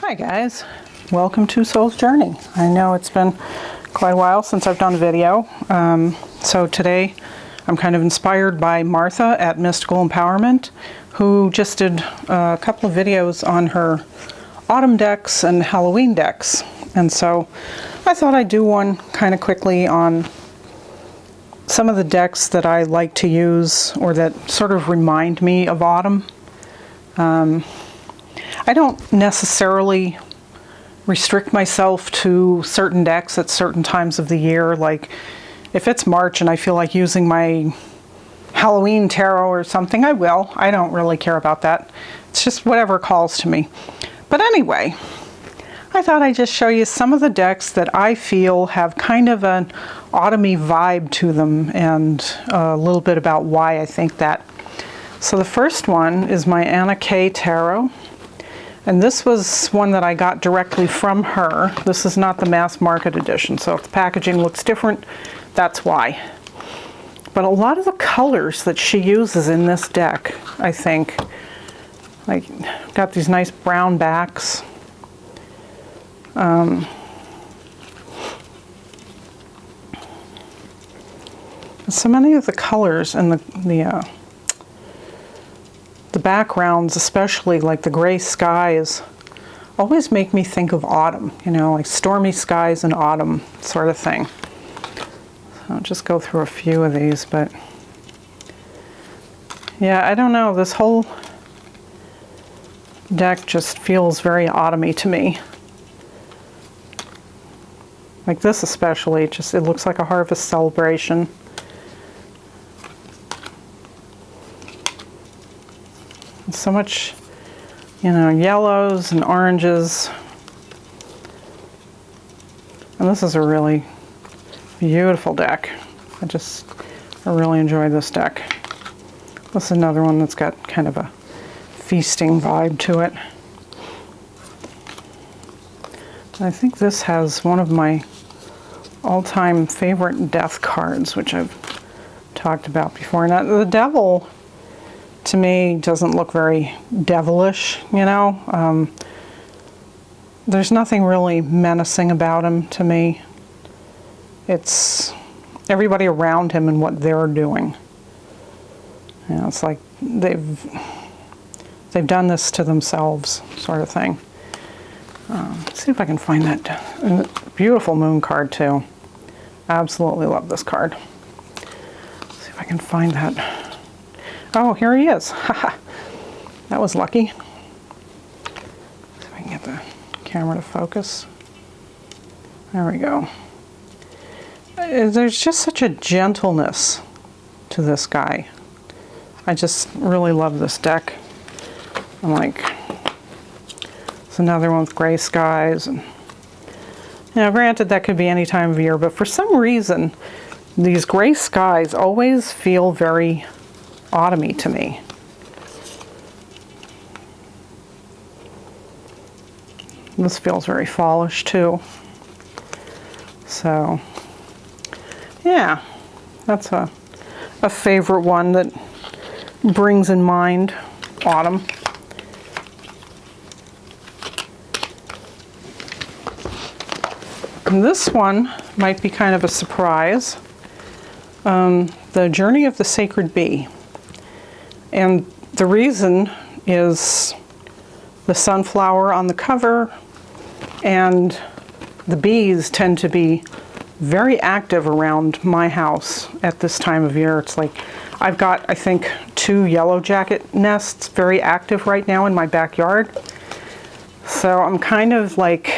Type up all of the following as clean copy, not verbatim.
Hi guys, welcome to Soul's Journey. I know it's been quite a while since I've done a video, so today I'm kind of inspired by Martha at Mystical Empowerment, who just did a couple of videos on her autumn decks and Halloween decks, and so I thought I'd do one kind of quickly on some of the decks that I like to use or that sort of remind me of autumn. I don't necessarily restrict myself to certain decks at certain times of the year. Like if it's March and I feel like using my Halloween tarot or something, I will. I don't really care about that. It's just whatever calls to me. But anyway, I thought I'd just show you some of the decks that I feel have kind of an autumny vibe to them, and a little bit about why I think that. So the first one is my Anna K Tarot. And this was one that I got directly from her. This is not the mass market edition, so if the packaging looks different, that's why. But a lot of the colors that she uses in this deck, I think, like, got these nice brown backs. So many of the colors and the backgrounds, especially like the gray skies, always make me think of autumn, you know, like stormy skies in autumn sort of thing. So I'll just go through a few of these, but yeah, I don't know, this whole deck just feels very autumny to me. Like this especially, it looks like a harvest celebration. So much, you know, yellows and oranges. And this is a really beautiful deck. I really enjoy this deck. This is another one that's got kind of a feasting vibe to it. I think this has one of my all-time favorite death cards, which I've talked about before. Now, the Devil, to me, doesn't look very devilish, you know. There's nothing really menacing about him to me. It's everybody around him and what they're doing. You know, it's like they've done this to themselves, sort of thing. Let's see if I can find that. Beautiful moon card too. Absolutely love this card. Let's see if I can find that. Oh, here he is. That was lucky. See if I can get the camera to focus. There we go. There's just such a gentleness to this guy. I just really love this deck. I'm like, it's another one with gray skies. And, you know, granted, that could be any time of year, but for some reason, these gray skies always feel very autumny to me. This feels very fallish too. So yeah, that's a favorite one that brings in mind autumn. And this one might be kind of a surprise. The Journey of the Sacred Bee. And the reason is the sunflower on the cover, and the bees tend to be very active around my house at this time of year. It's like I've got, I think, 2 yellow jacket nests very active right now in my backyard. So I'm kind of like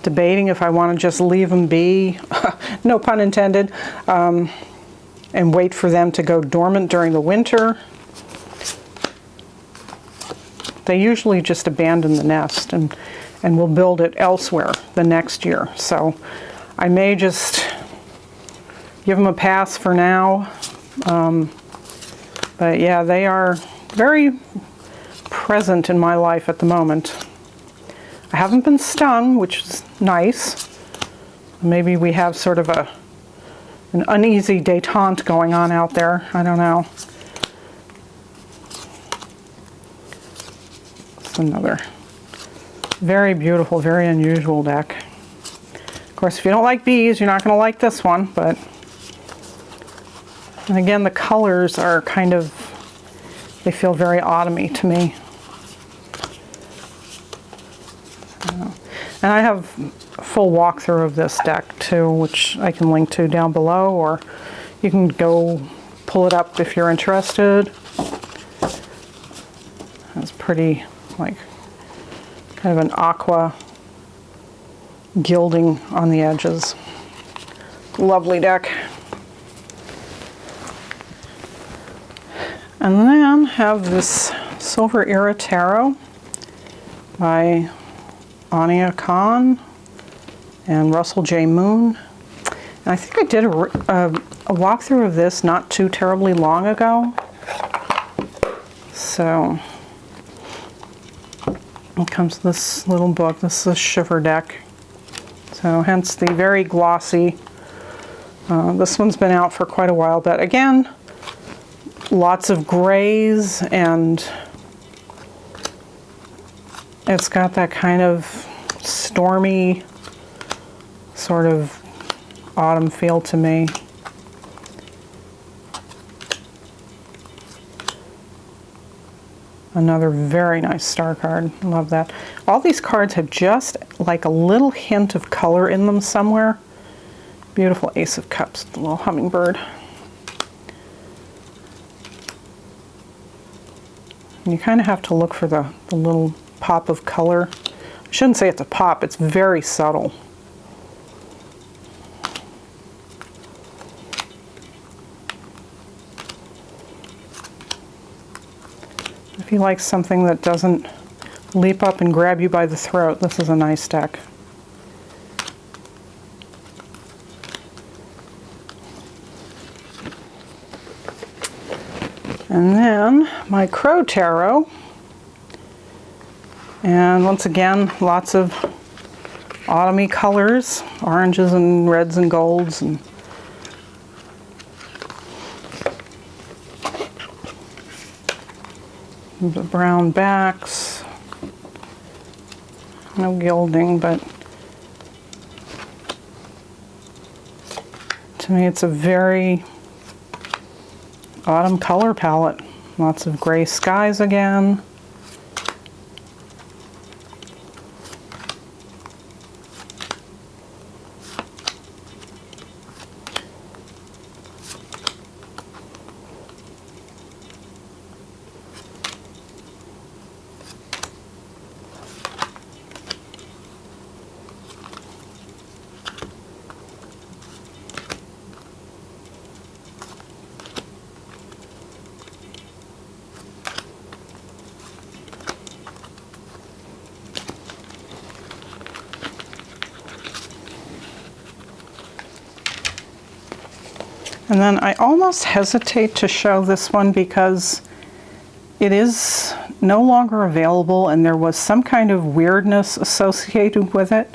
debating if I want to just leave them be, no pun intended, and wait for them to go dormant during the winter. They usually just abandon the nest and will build it elsewhere the next year. So I may just give them a pass for now. But yeah, they are very present in my life at the moment. I haven't been stung, which is nice. Maybe we have sort of an uneasy detente going on out there. I don't know. It's another Very beautiful, very unusual deck. Of course, if you don't like bees, you're not going to like this one, but... And again, the colors are kind of, they feel very autumny to me. And I have a full walkthrough of this deck too, which I can link to down below, or you can go pull it up if you're interested. It's pretty, like, kind of an aqua gilding on the edges. Lovely deck. And then have this Silver Era Tarot by Ania Khan and Russell J. Moon. And I think I did a walkthrough of this not too terribly long ago. So it comes with this little book. This is a shiver deck. So hence the very glossy. This one's been out for quite a while, but again, lots of grays, and it's got that kind of stormy sort of autumn feel to me. Another very nice star card. Love that. All these cards have just like a little hint of color in them somewhere. Beautiful Ace of Cups, the little hummingbird. And you kind of have to look for the little pop of color. I shouldn't say it's a pop, it's very subtle. If you like something that doesn't leap up and grab you by the throat, this is a nice deck. And then my Crow Tarot. And once again, lots of autumny colors, oranges and reds and golds. And the brown backs. No gilding, but to me it's a very autumn color palette. Lots of gray skies again. And then I almost hesitate to show this one because it is no longer available, and there was some kind of weirdness associated with it.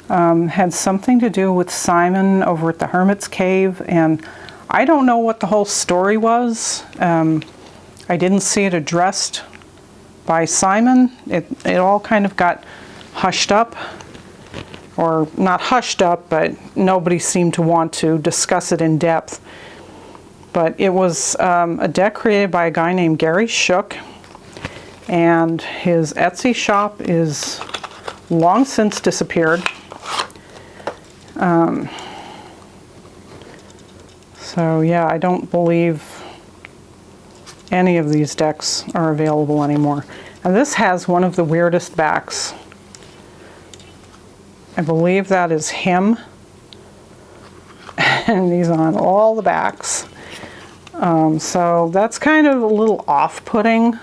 Had something to do with Simon over at the Hermit's Cave, and I don't know what the whole story was. I didn't see it addressed by Simon. It all kind of got hushed up. Or not hushed up, but nobody seemed to want to discuss it in depth. But it was a deck created by a guy named Gary Shook, and his Etsy shop is long since disappeared. So yeah, I don't believe any of these decks are available anymore. And this has one of the weirdest backs. I believe that is him, and he's on all the backs. So that's kind of a little off-putting,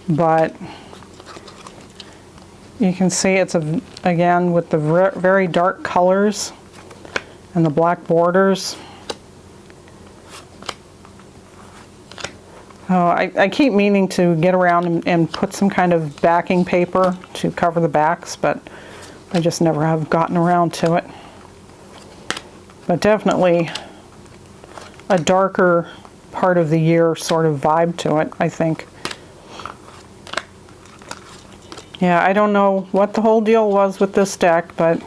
but you can see it's, again, with the very dark colors and the black borders. Oh, I keep meaning to get around and put some kind of backing paper to cover the backs, but I just never have gotten around to it. But definitely a darker part of the year sort of vibe to it, I think. Yeah, I don't know what the whole deal was with this deck, but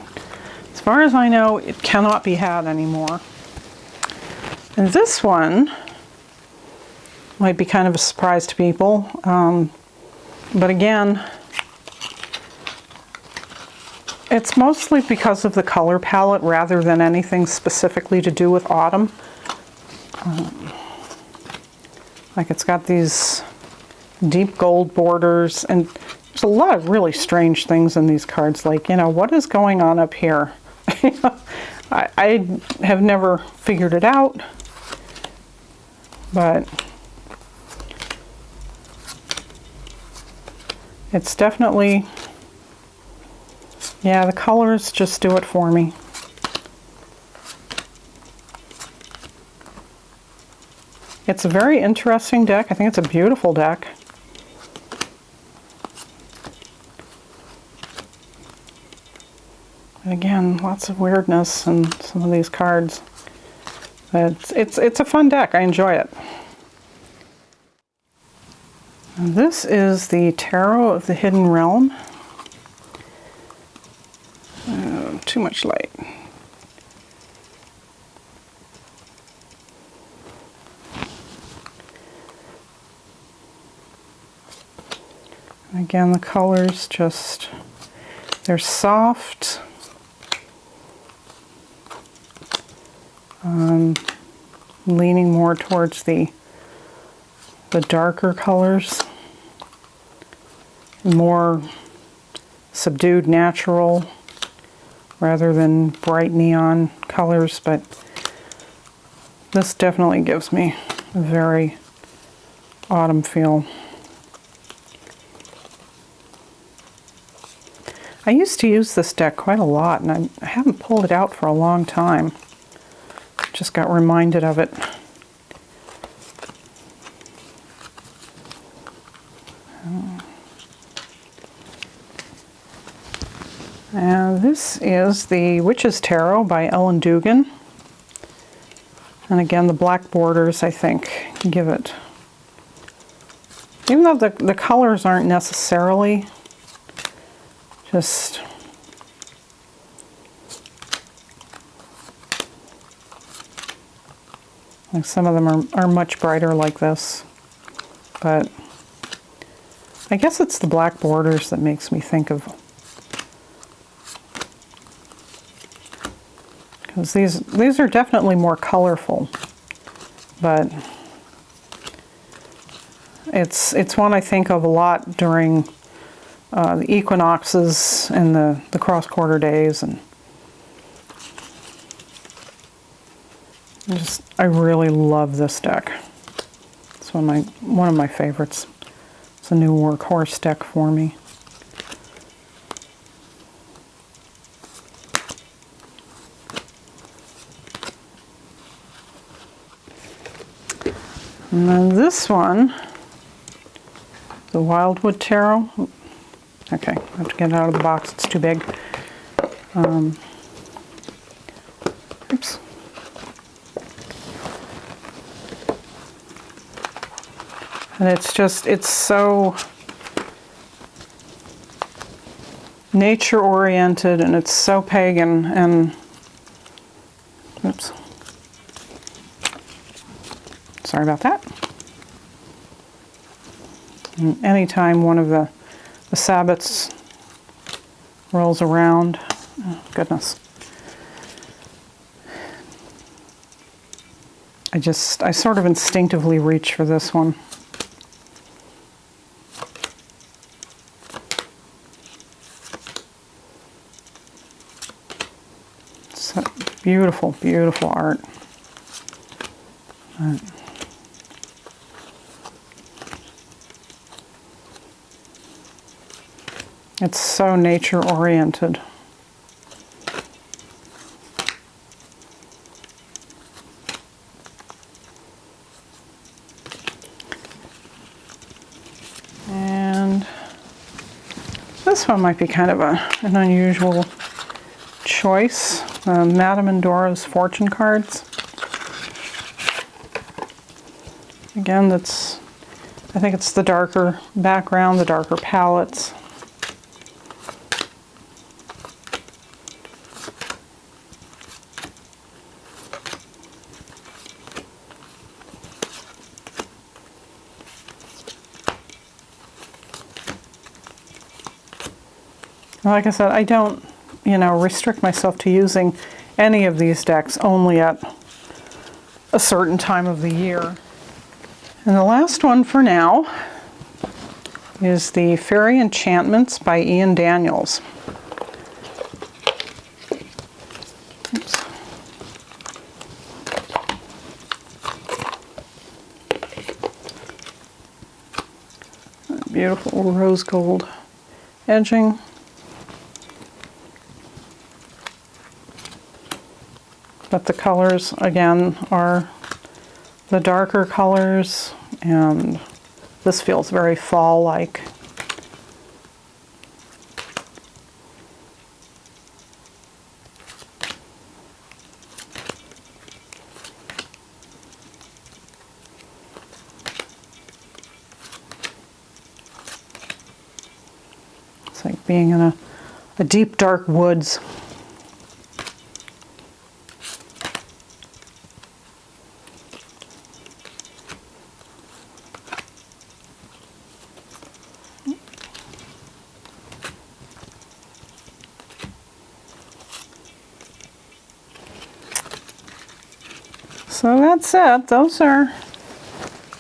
as far as I know, it cannot be had anymore. And this one might be kind of a surprise to people, but again, it's mostly because of the color palette rather than anything specifically to do with autumn. Like it's got these deep gold borders, and there's a lot of really strange things in these cards, like, you know, what is going on up here? I have never figured it out, but it's definitely, yeah, the colors just do it for me. It's a very interesting deck. I think it's a beautiful deck. And again, lots of weirdness in some of these cards. But it's a fun deck. I enjoy it. And this is the Tarot of the Hidden Realm. Too much light. Again, the colors just, they're soft. Leaning more towards the darker colors. More subdued natural rather than bright neon colors, but this definitely gives me a very autumn feel. I used to use this deck quite a lot, and I haven't pulled it out for a long time. Just got reminded of it. And this is the Witch's Tarot by Ellen Dugan. And again, the black borders, I think, give it. Even though the colors aren't necessarily just like, some of them are much brighter like this, but I guess it's the black borders that makes me think of, because these are definitely more colorful, but it's one I think of a lot during the equinoxes and the cross-quarter days, and I really love this deck. It's one of my favorites. It's a new Workhorse deck for me. And then this one, the Wildwood Tarot. Okay, I have to get it out of the box, it's too big. Oops. And it's so nature-oriented, and it's so pagan, and, oops. Sorry about that. And anytime one of the Sabbats rolls around, oh goodness, I sort of instinctively reach for this one. So beautiful, beautiful art. It's so nature-oriented. And this one might be kind of an unusual choice. Madame Indora's Fortune Cards. Again, I think it's the darker background, the darker palettes. Like I said, I don't, restrict myself to using any of these decks only at a certain time of the year. And the last one for now is the Fairy Enchantments by Ian Daniels. Oops. Beautiful rose gold edging. But the colors, again, are the darker colors, and this feels very fall-like. It's like being in a deep, dark woods. So that's it. Those are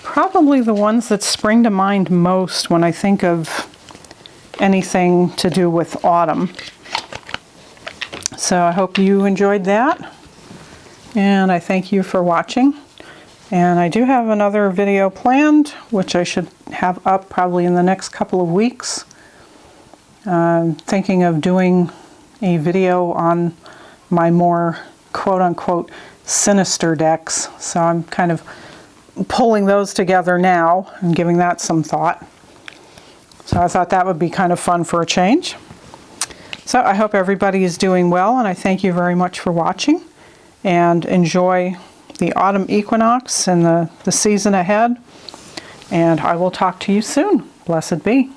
probably the ones that spring to mind most when I think of anything to do with autumn. So I hope you enjoyed that, and I thank you for watching. And I do have another video planned, which I should have up probably in the next couple of weeks. I'm thinking of doing a video on my more quote-unquote sinister decks, so I'm kind of pulling those together now and giving that some thought. So I thought that would be kind of fun for a change. So I hope everybody is doing well, and I thank you very much for watching, and enjoy the autumn equinox and the season ahead, and I will talk to you soon. Blessed be.